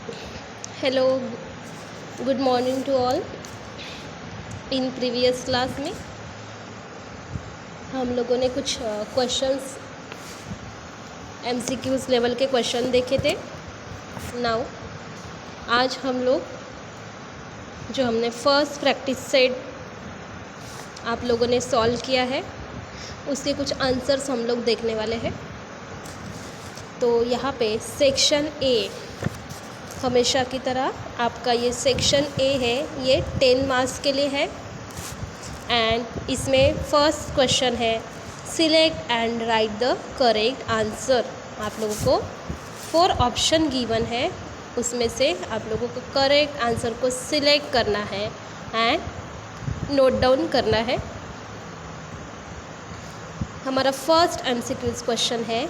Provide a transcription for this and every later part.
Hello, good morning to all. In previous class में हम लोगों ने कुछ क्वेश्चंस एमसीक्यूज़ लेवल के क्वेश्चन देखे थे। नाउ आज हम लोग जो हमने फर्स्ट प्रैक्टिस सेट आप लोगों ने सॉल्व किया है उसके कुछ आंसर्स हम लोग देखने वाले हैं। तो यहाँ पे सेक्शन ए, हमेशा की तरह आपका ये सेक्शन ए है, ये 10 मार्क्स के लिए है। एंड इसमें फर्स्ट क्वेश्चन है select and right the correct answer. आप लोगों को 4 ऑप्शन गिवन है, उसमें से आप लोगों को करेक्ट आंसर को सिलेक्ट करना है एंड नोट डाउन करना है। हमारा फर्स्ट एमसीक्यूज क्वेश्चन है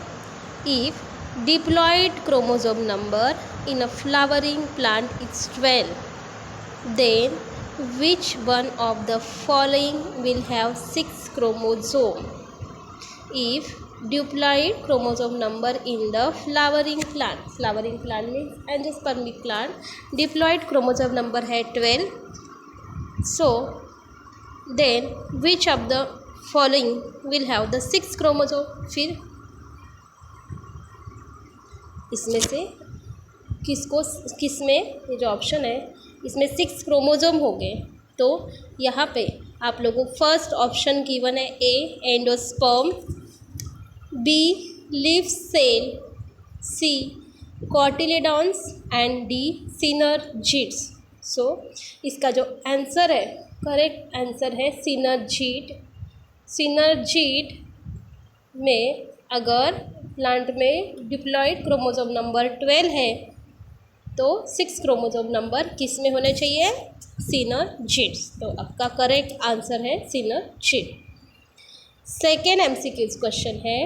if diploid chromosome number in a flowering plant is 12, then which one of the following will have 6 chromosome? If diploid chromosome number in the flowering plant means angiospermic plant, diploid chromosome number है 12, so then which of the following will have the 6 chromosome? फिर इसमें से किसमें ये जो option है इसमें 6 chromosome हो गए। तो यहाँ पे आप लोगों को फर्स्ट ऑप्शन गिवन है A endosperm, B leaf cell, C cotyledons and D synergids. So इसका जो आंसर है, करेक्ट आंसर है सिनर्जिड। सिनर्जिड में अगर प्लांट में डिप्लॉयड क्रोमोसोम नंबर 12 है तो 6 क्रोमोसोम नंबर किस में होने चाहिए? सिनर्जिड्स। तो आपका करेक्ट आंसर है सिनर्जिड। सेकेंड एमसीक्यूज क्वेश्चन है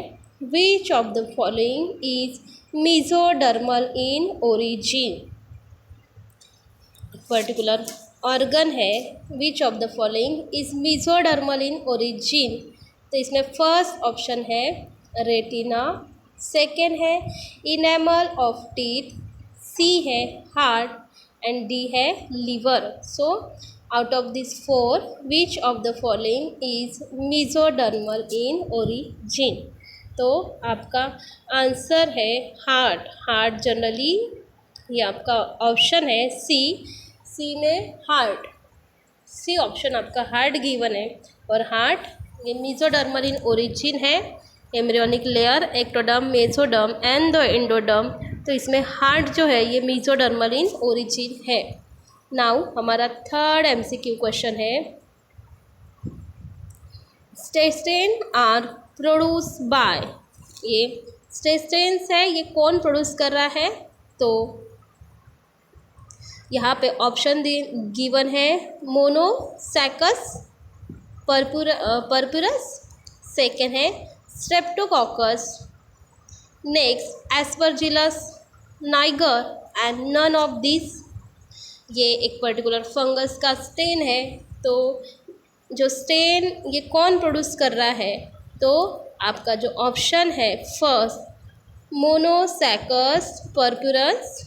which of the following is mesodermal in origin. Particular organ है which of the following is mesodermal in origin. तो इसमें फर्स्ट ऑप्शन है रेटिना, सेकेंड है इनेमल ऑफ टीथ, सी है heart and D है liver. So out of this 4 which of the following is mesodermal in origin. तो आपका answer है heart. Heart generally ये आपका ऑप्शन है सी में हार्ट, सी ऑप्शन आपका हार्ट गिवन है। और हार्ट ये मेसोडर्मल इन ओरिजिन है, embryonic layer, ectoderm, mesoderm and the endoderm. तो इसमें हार्ट जो है ये मेसोडर्मल इन ओरिजिन है। नाउ हमारा थर्ड एमसीक्यू क्वेश्चन है स्टेस्टेन आर प्रोड्यूस बाय। ये स्टेस्टेन्स है, ये कौन प्रोड्यूस कर रहा है? तो यहाँ पे ऑप्शन गिवन है मोनोसैकस पर्पुरस, सेकेंड है Streptococcus, next Aspergillus niger and none of this. ये एक पर्टिकुलर फंगस का स्टेन है। तो जो स्टेन ये कौन प्रोड्यूस कर रहा है? तो आपका जो ऑप्शन है फर्स्ट मोनोसैकस पर्पुरस,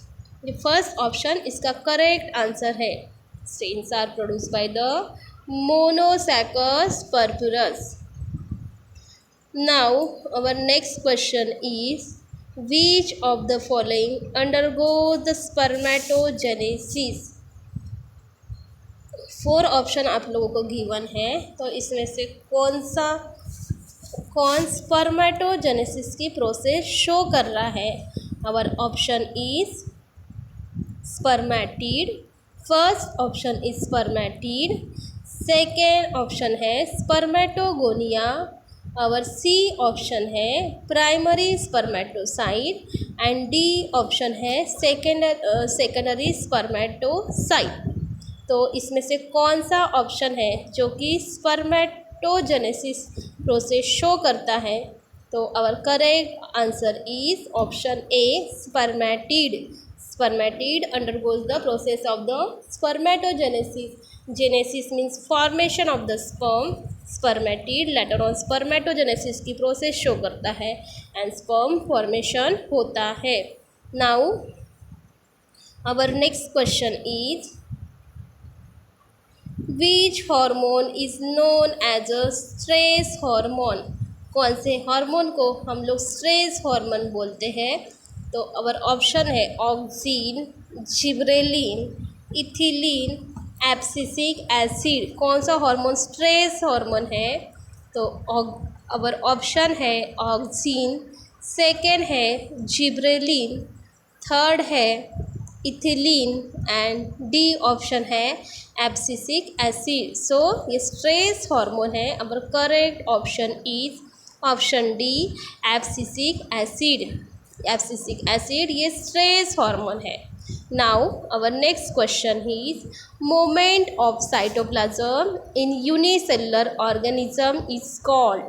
ये फर्स्ट ऑप्शन इसका करेक्ट आंसर है। Stains are produce by the monascus purpureus. Now our next question is which of the following undergoes the spermatogenesis। 4 option आप लोगों को गिवन है, तो इसमें से कौन स्पर्मेटोजेनेसिस की प्रोसेस शो कर रहा है? Our option is spermatid, first option is spermatid, second option है स्पर्मेटोगोनिया, आवर सी ऑप्शन है primary spermatocyte and D option है सेकेंडरी स्पर्मेटोसाइट। तो इसमें से कौन सा ऑप्शन है जो कि स्पर्मेटोजेनेसिस प्रोसेस शो करता है? तो our correct answer is option A spermatid. Spermatid undergoes the process of the spermatogenesis. Genesis means formation of the sperm. Spermatid later on spermatogenesis की प्रोसेस शो करता है एंड sperm formation होता है। Now Our next question is, which hormone is known as a stress hormone? कौन से hormone को हम लोग स्ट्रेस हार्मोन बोलते हैं? तो अवर ऑप्शन है oxygen, gibberellin, ethylene, abscisic acid. कौन सा हार्मोन स्ट्रेस हार्मोन है? तो अवर ऑप्शन है ऑक्सीन, सेकेंड है जिब्रेलिन, थर्ड है इथिलीन एंड डी ऑप्शन है एब्सिसिक एसिड। सो ये स्ट्रेस हार्मोन है। अवर correct option is option D, abscisic acid. Abscisic acid ये स्ट्रेस हार्मोन है। Now our next question is, moment of cytoplasm in unicellular organism is called.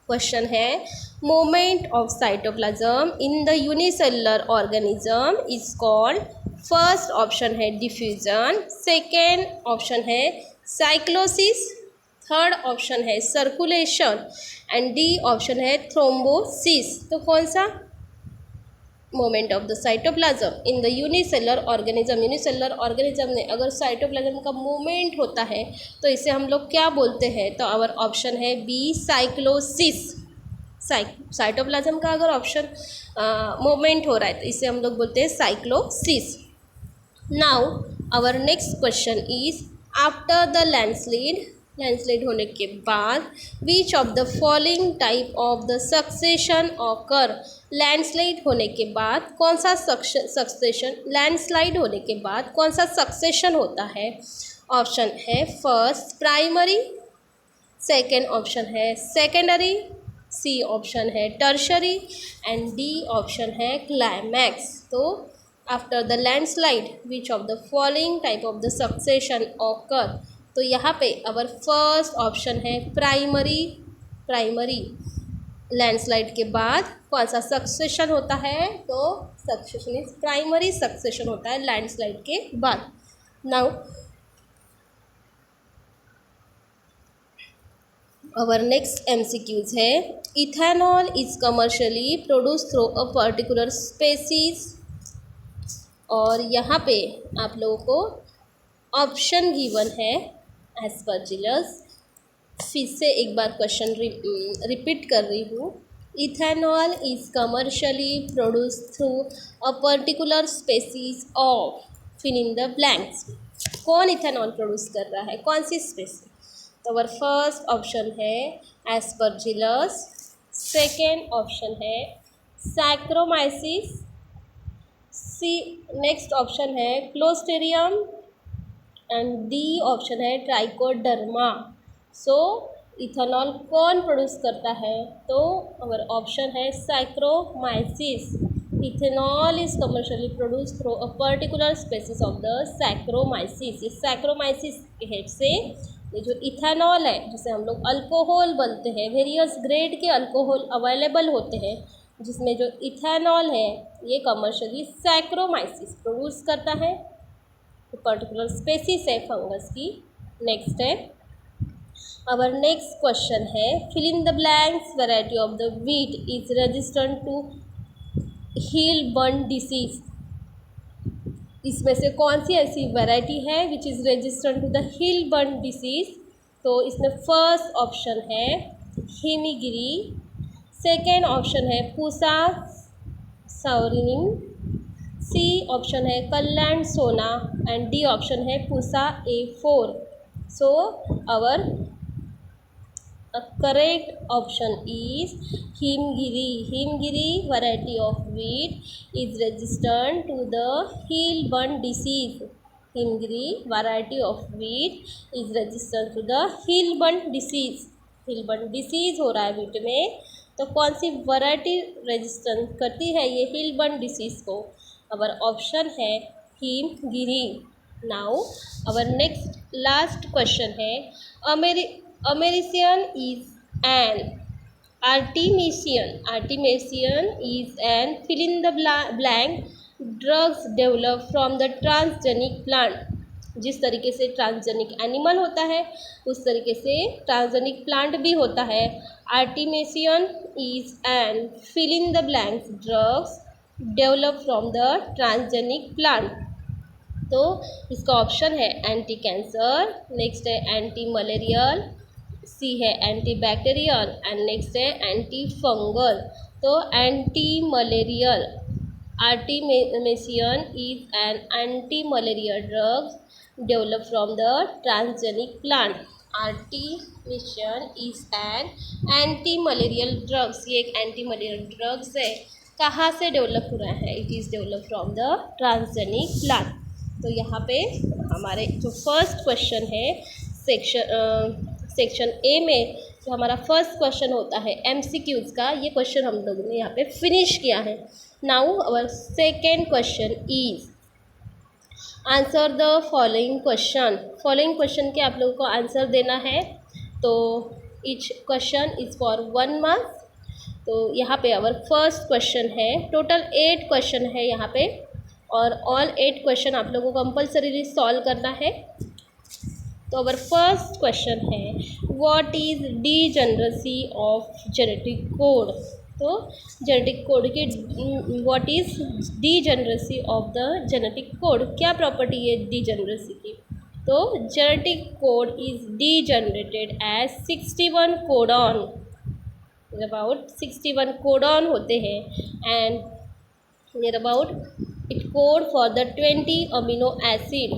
Question है, moment of cytoplasm in the unicellular organism is called. First option है diffusion, second option है cyclosis, third option है circulation and D option है thrombosis. तो कौन सा moment of the cytoplasm in the unicellular organism, unicellular organism में अगर cytoplasm का मूवमेंट होता है तो इसे हम लोग क्या बोलते हैं? तो आवर ऑप्शन है बी, साइक्लोसिस। साइटोप्लाज्म का अगर ऑप्शन मूवमेंट हो रहा है तो इसे हम लोग बोलते हैं cyclosis. Now our next question is, after the landslide, landslide होने के बाद which of the following type of the succession occur. Landslide होने के बाद कौन सा सक्सेशन, लैंडस्लाइड होने के बाद कौन सा सक्सेशन होता है? ऑप्शन है फर्स्ट प्राइमरी, सेकेंड ऑप्शन है सेकेंडरी, सी ऑप्शन है टर्शरी एंड डी ऑप्शन है क्लाइमैक्स। तो after the landslide which of the following type of the succession occur. तो यहाँ पे अवर फर्स्ट ऑप्शन है प्राइमरी। प्राइमरी लैंडस्लाइड के बाद कौन सा सक्सेशन होता है? तो सक्सेशन इज प्राइमरी सक्सेशन होता है लैंडस्लाइड के बाद। नाउ अवर नेक्स्ट एमसीक्यूज है, ethanol is commercially produce through a particular species. और यहाँ पे आप लोगों को ऑप्शन गिवन है एस्परजिलस। फिर से एक बार क्वेश्चन रिपीट कर रही हूँ, ethanol is commercially produce through a particular species of, fill in the blanks. कौन इथेनॉल प्रोड्यूस कर रहा है, कौन सी स्पेसी? तो अवर फर्स्ट ऑप्शन है एस्परजिलस, सेकेंड ऑप्शन है सैक्रोमाइसिस, सी नेक्स्ट ऑप्शन है क्लोस्टेरियम एंड डी ऑप्शन है ट्राइकोडर्मा। सो इथेनॉल कौन प्रोड्यूस करता है? तो अवर ऑप्शन है Saccharomyces. Ethanol is commercially produce through a particular species of the Saccharomyces. ये सैक्रोमाइसिस के हेड से ये जो इथेनॉल है, जिसे हम लोग अल्कोहल बोलते हैं, वेरियस ग्रेड के अल्कोहल अवेलेबल होते हैं, जिसमें जो इथेनॉल है ये कमर्शियली सैक्रोमाइसिस प्रोड्यूस करता है। तो पर्टिकुलर स्पेसीज है फंगस की। नेक्स्ट है आवर नेक्स्ट क्वेश्चन है, fill in the blanks, variety of the wheat is resistant to hill बर्न डिसीज। इसमें से कौन सी ऐसी वैरायटी है which is resistant to the hill बर्न डिसीज? तो इसमें फर्स्ट ऑप्शन है हिमीगिरी, सेकेंड ऑप्शन है पूसा साउरिनिंग, सी ऑप्शन है कल्याण सोना एंड डी ऑप्शन है Pusa A4। So our correct option is Himgiri. Himgiri variety of wheat is resistant to the heel burn disease. Himgiri variety of wheat is resistant to the heel burn disease. heel burn disease हो रहा है wheat में, तो कौन सी variety resistant करती है ये heel burn disease को? अवर ऑप्शन है Himgiri. Now our next last question है, Americian is an artemisian. Artemisian is an fill in the blank drugs developed from the transgenic plant. जिस तरीके से ट्रांसजेनिक एनिमल होता है उस तरीके से ट्रांसजेनिक प्लांट भी होता है। Artemisinin is an fill in the blanks drugs develop from the transgenic plant. तो इसका ऑप्शन है एंटी कैंसर, नेक्स्ट है एंटी मलेरियल, सी है एंटी बैक्टीरियल एंड नेक्स्ट है एंटी फंगल। तो anti malarial artemisinin is an anti malaria drug develop from the transgenic plant. Artemisinin is an anti malarial drugs, ये एक anti malarial drugs है। कहाँ से develop हो रहा है? It is develop from the transgenic plant. तो यहाँ पे हमारे जो फर्स्ट क्वेश्चन है सेक्शन ए में जो हमारा फर्स्ट क्वेश्चन होता है MCQs का, ये क्वेश्चन हम लोगों ने यहाँ पे फिनिश किया है। Now our second question is answer the following question. Following question के आप लोगों को आंसर देना है। तो each question is for 1 marks. तो यहाँ पे अवर फर्स्ट क्वेश्चन है, टोटल 8 क्वेश्चन है यहाँ पे और ऑल 8 क्वेश्चन आप लोगों को कंपल्सरीली सॉल्व करना है। तो अवर फर्स्ट क्वेश्चन है what is degeneracy of genetic code. तो जेनेटिक कोड की what is degeneracy of the genetic code, क्या प्रॉपर्टी है डीजेनरेसी की? तो genetic code is degenerated as 61 codon, about 61 codon होते हैं and near about it code for the 20 amino acid.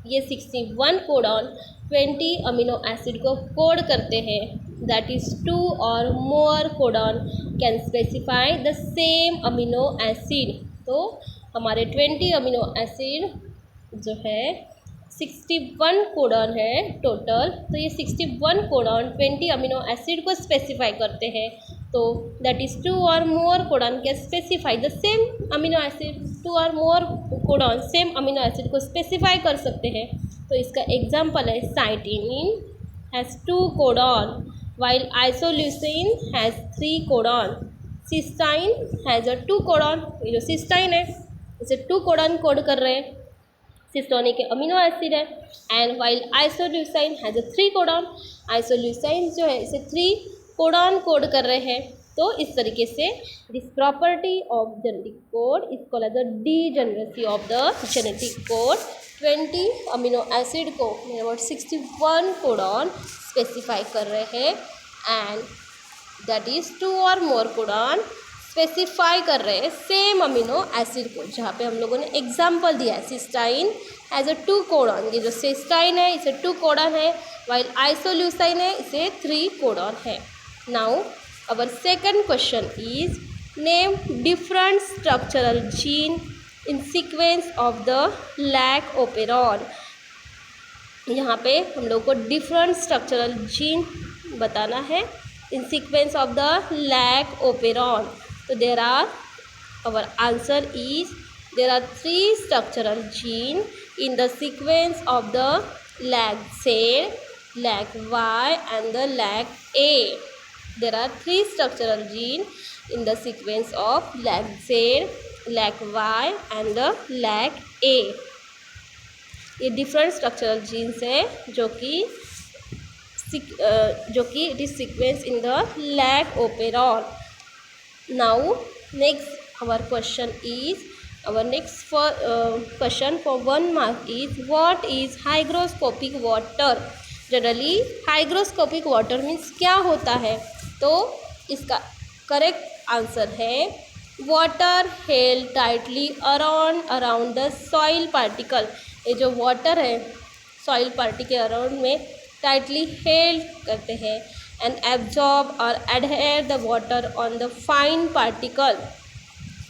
ये 61 codon 20 amino acid को code करते हैं। दैट इज़ 2 और more codon can specify the same amino acid. तो हमारे 20 amino acid जो है 61 कोडॉन है टोटल। तो ये 61 कोडॉन 20 अमीनो एसिड को स्पेसिफाई करते हैं। तो दैट इज़ 2 और more codon can specify the same amino acid. 2 और more codon same amino acid को स्पेसिफाई कर सकते हैं। तो इसका एग्जाम्पल है cysteine has 2 codon while isoleucine has 3 codon. Cysteine has a 2 codon, ये जो सिस्टाइन है इसे 2 कोडॉन कोड कर रहे हैं, सिस्टोनिक अमीनो एसिड है। And while isoleucine has a 3 codon, isoleucine जो है इसे 3 कोडॉन कोड कर रहे हैं। तो इस तरीके से this property of genetic code is called as the degeneracy of the genetic code. 20 amino acid को अबाउट 61 कोडॉन स्पेसिफाई कर रहे हैं एंड दैट इज़ 2 और मोर कोडॉन स्पेसिफाई कर रहे हैं सेम अमीनो एसिड को। जहाँ पे हम लोगों ने एग्जाम्पल दिया है सिस्टाइन एज अ 2 कोडॉन, ये जो सिस्टाइन है इसे 2 कोडॉन है, वाइल आइसोल्यूसाइन है इसे 3 कोडॉन है। Now our second question is name different structural gene in sequence of the lac operon. यहाँ पे हम लोग को डिफरेंट स्ट्रक्चरल जीन बताना है in sequence of the lac operon. तो there are our answer is there are 3 structural gene in the sequence of the lag Z, lag Y and the lag A. There are 3 structural gene in the sequence of lag Z, lag Y and the lag A. ये different structural genes है जो कि it is sequence in the lac operon. Now next our question is our next question for 1 mark is what is hygroscopic water। Generally hygroscopic water means क्या होता है? तो इसका correct answer है water held tightly around the soil particle. ये जो water है soil particle around में टाइटली हेल्ड करते हैं एंड एब्जॉर्ब और adhere the water on the fine particle.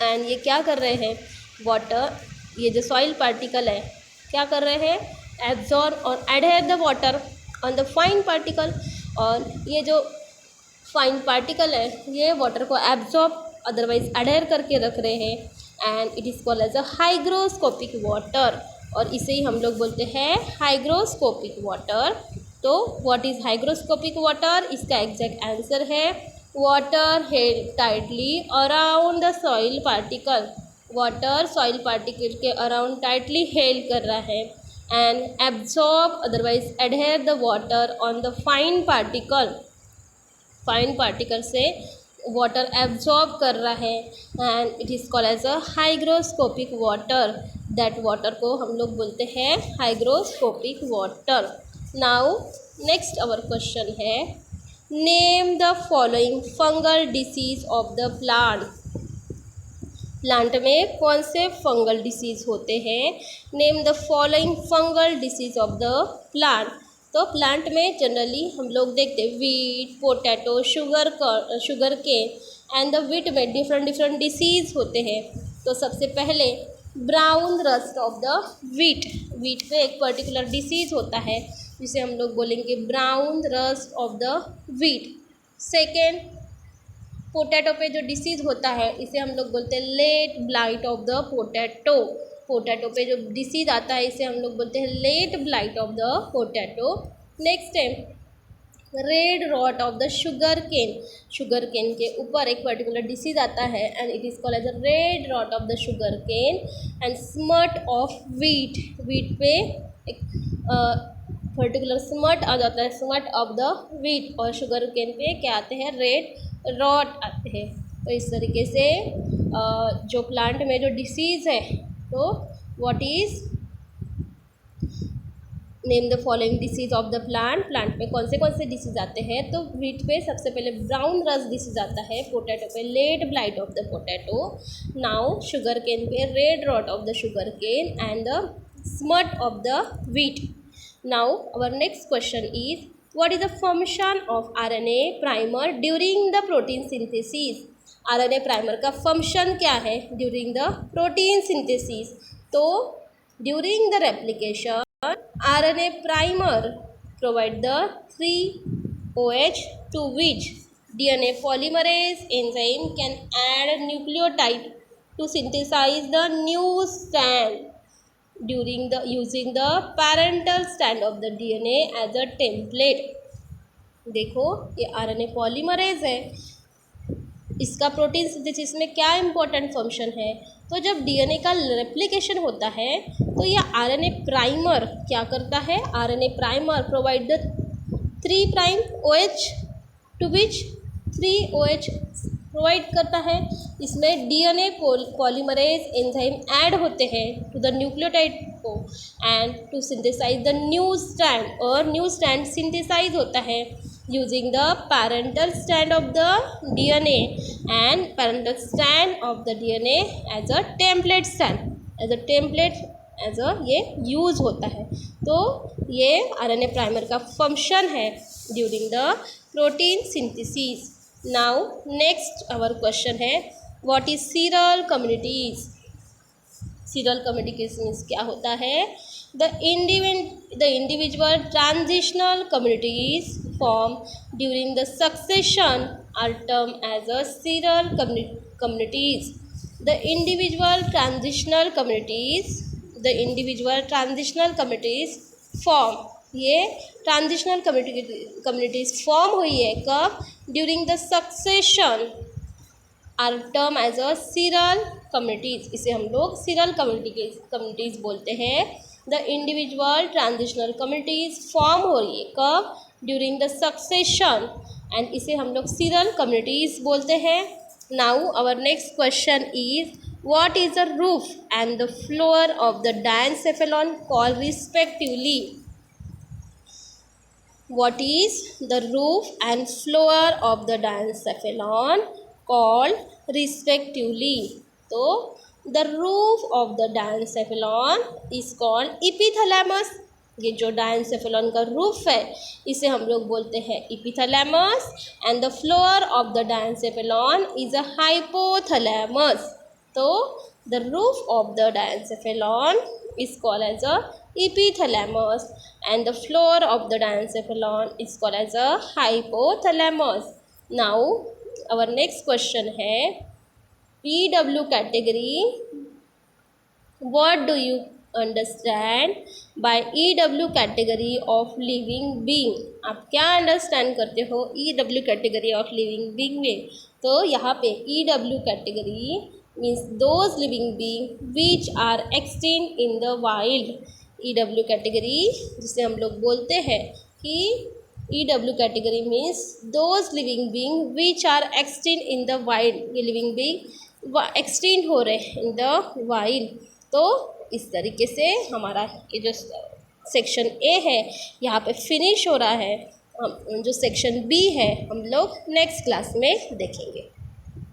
And ये क्या कर रहे हैं वाटर, ये जो सॉइल पार्टिकल है क्या कर रहे हैं? एब्जॉर्ब और adhere the water on the fine particle. और ये जो फाइन पार्टिकल है ये वाटर को एब्जॉर्ब अदरवाइज एडहेयर करके रख रहे हैं and it is called as a hygroscopic water और इसे ही हम लोग बोलते हैं हाइग्रोस्कोपिक वाटर। तो व्हाट इज़ हाइग्रोस्कोपिक वाटर? इसका एग्जैक्ट आंसर है water held tightly around the soil particle. Water soil particle के अराउंड टाइटली हेल्ड कर रहा है and absorb otherwise adhere the water on the fine particle. Fine particle से water absorb कर रहा है and it is called as a hygroscopic water. That water को हम लोग बोलते हैं hygroscopic water. Now next our question है, name the following fungal disease of the plant. Plant में कौन से फंगल डिसीज़ होते हैं? Name the following fungal disease of the plant. तो प्लांट में जनरली हम लोग देखते हैं wheat, potato, sugar cane and the wheat में डिफरेंट डिसीज़ होते हैं। तो सबसे पहले brown rust of the wheat. Wheat पे एक पर्टिकुलर डिसीज़ होता है जिसे हम लोग बोलेंगे brown rust of the wheat. Second, potato पे जो डिसीज़ होता है इसे हम लोग बोलते हैं late blight of the potato. Potato पे जो डिसीज़ आता है इसे हम लोग बोलते हैं late blight of the potato. Next है red rot of the sugar cane. Sugar cane के ऊपर एक पर्टिकुलर डिसीज़ आता है and it is called as a red rot of the sugar cane. And smut of wheat. Wheat पे एक particular smut आ जाता है, स्मट ऑफ द वीट। और शुगर केन पे क्या आते हैं? रेड रॉट आते हैं। तो इस तरीके से जो प्लांट में जो डिसीज़ है, तो what is name the following disease of the plant. Plant में कौन से डिसीज आते हैं? तो वीट पे सबसे पहले ब्राउन रस्ट डिसीज आता है, पोटैटो पे late blight of the potato, now sugar cane पे red rot of the sugar cane and the smut of the wheat. Now our next question is what is the function of RNA primer during the protein synthesis. RNA primer का function क्या है during the protein synthesis? तो during the replication RNA primer provide the 3OH to which DNA polymerase enzyme can add nucleotide to synthesize the new strand during the using the parental strand of the DNA as a template। देखो ये RNA polymerase है, इसका protein synthesis में क्या important function है? तो जब DNA का रेप्लिकेशन होता है तो यह आरएनए प्राइमर क्या करता है? RNA primer provide the 3' OH to which 3OH provide करता है। इसमें डीएनए पॉलीमरेज एंजाइम ऐड होते हैं टू द न्यूक्लियोटाइड को and to synthesise the new strand, और न्यू स्ट्रैंड सिंथेसाइज होता है using the parental strand of the DNA and parental strand of the DNA as a template strand, as a template as a ये use होता है। तो ये RNA primer का function है during the protein synthesis. Now next our question है what is cereal communities. Cereal communities means क्या होता है? The individual transitional communities formed during the succession are termed as a serial communities. The individual transitional communities form, ये transitional communities form हुई है कब? During the succession are term as a seral communities. इसे हम लोग seral communities बोलते हैं। The individual transitional communities form हो रही है कब? ड्यूरिंग द सक्सेशन एंड इसे हम लोग सीरल कम्युनिटीज़ बोलते हैं। Now our next question is what is the roof and the floor of the diencephalon called respectively. What is the roof and floor of the diencephalon called respectively? तो the roof of the diencephalon is called epithalamus। ये जो diencephalon का roof है इसे हम लोग बोलते हैं epithalamus and the floor of the diencephalon is a hypothalamus। तो the roof of the diencephalon is called as a epithalamus and the floor of the diencephalon is called as a hypothalamus। Now our next question है EW category, what do you understand by EW category of living being? आप क्या understand करते हो EW category of living being में? तो यहाँ पे EW category means those living being which are extinct in the wild। EW category जिसे हम लोग बोलते हैं कि EW category means those living being which are extinct in the wild. ये लिविंग बींग एक्सटिंक्ट हो रहे हैं इन द वाइल्ड। तो इस तरीके से हमारा ये जो सेक्शन ए है यहाँ पे फिनिश हो रहा है। हम जो सेक्शन बी है हम लोग नेक्स्ट क्लास में देखेंगे।